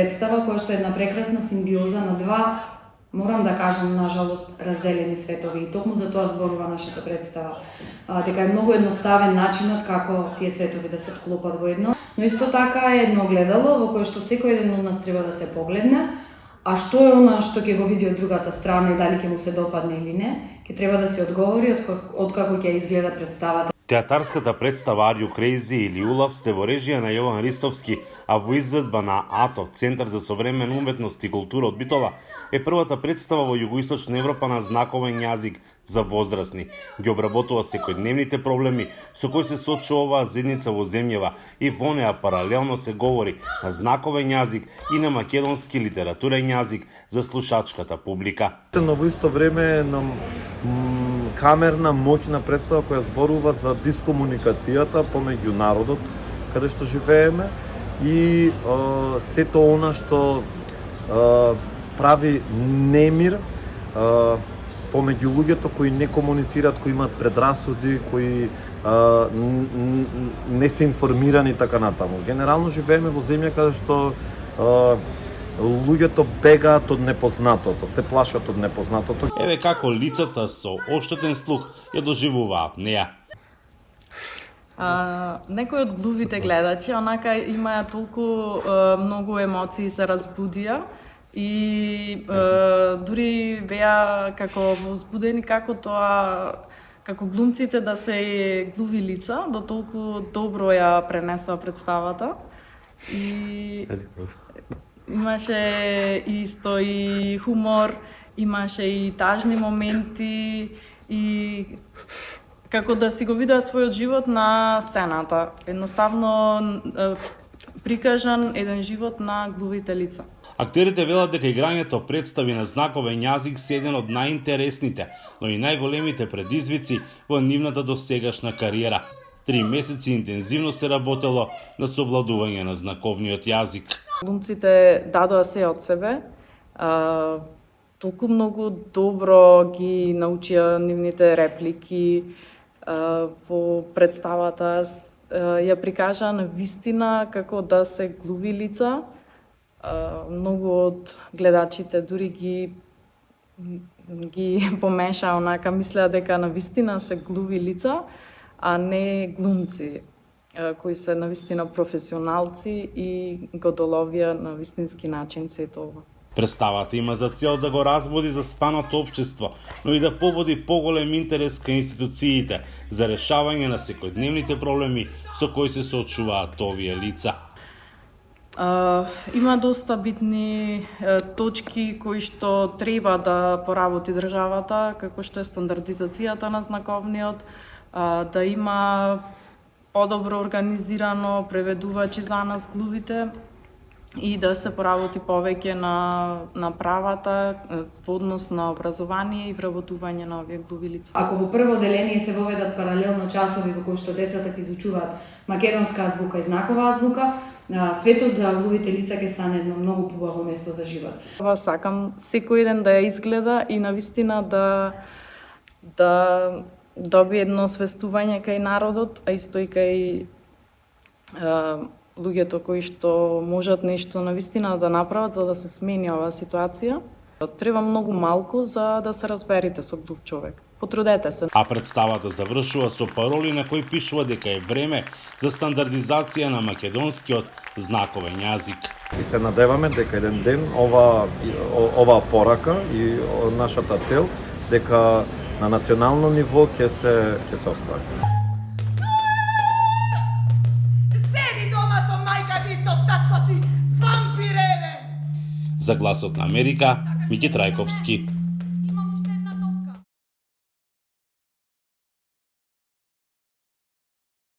представа која што е една прекрасна симбиоза на два, морам да кажам, нажалост, разделени светови. И токму за тоа зборува нашата представа. Дека е многу едноставен начинот како тие светови да се вклопат во едно. Но исто така е едно гледало во кое што секој еден од нас треба да се погледне, а што е она што ќе го види од другата страна и дали ќе му се допадне или не, ќе треба да се одговори откако ќе изгледа представата. Театарската представа Are You Crazy или Улав сте во режија на Јован Ристовски, а во изведба на АТО, Центар за современа уметност и култура од Битола, е првата представа во Југоисточна Европа на знаковен јазик за возрастни. Ги обработува секојдневните проблеми со кои се соочува оваа заедница во земјава и во неа паралелно се говори на знаковен јазик и на македонски литературен јазик за слушачката публика. Но во исто време на камерна, моќна представа која зборува за дискомуникацијата помеѓу народот каде што живееме и сето она што прави немир помеѓу луѓето кои не комуницираат, кои имаат предрасуди, кои не се информирани така натаму. Генерално живееме во земја каде што луѓето бегаат од непознатото, се плашат од непознатото. Еве како лицата со оштетен слух ја доживуваат неа. Некои од глувите гледачи онака имаа толку многу емоции се разбудија и дури беа како возбудени како тоа како глумците да се глуви лица, до толку добро ја пренесоа представата. И имаше исто и хумор, имаше и тажни моменти и како да си го видеа својот живот на сцената. Едноставно прикажан еден живот на глувите лица. Актерите велат дека играњето представи на знаковен јазик се еден од најинтересните, но и најголемите предизвици во нивната досегашна кариера. 3 месеци интензивно се работело на совладување на знаковниот јазик. Глумците дадоа се од себе, толку многу добро ги научија нивните реплики во представата, ја прикажа на вистина како да се глуви лица. Многу од гледачите дури ги помеша, онака мислеа дека на вистина се глуви лица, а не глумци кои се на вистина професионалци и го доловија на вистински начин сето ова. Представата има за цел да го разбуди за спаното општество, но и да побуди поголем интерес кај институциите за решавање на секојдневните проблеми со кои се соочуваат овие лица. Има доста битни точки кои што треба да поработи државата, како што е стандардизацијата на знаковниот, да има подобро организирано преведувачи за нас глувите и да се поработи повеќе на правата во однос на образование и вработување на овие глуви лица. Ако во прво одделение се воведат паралелно часови во кои што децата ќе изучуваат македонска азбука и знакова азбука, светот за глувите лица ќе стане едно многу побаво место за живот. Сакам секој ден да ја изгледа и навистина да добие едно свестување кај народот, а исто и кај луѓето кои што можат нешто навистина да направат за да се смени оваа ситуација. Треба многу малку за да се разберете со глув човек. Потрудете се. А представата завршува со пароли на кои пишува дека е време за стандардизација на македонскиот знаковен јазик. И се надеваме дека еден ден ова порака и нашата цел дека на национално ниво ќе се оствари. Седи дома со мајка ти со татко ти, вампирене! За Гласот на Америка, Мики Трајковски.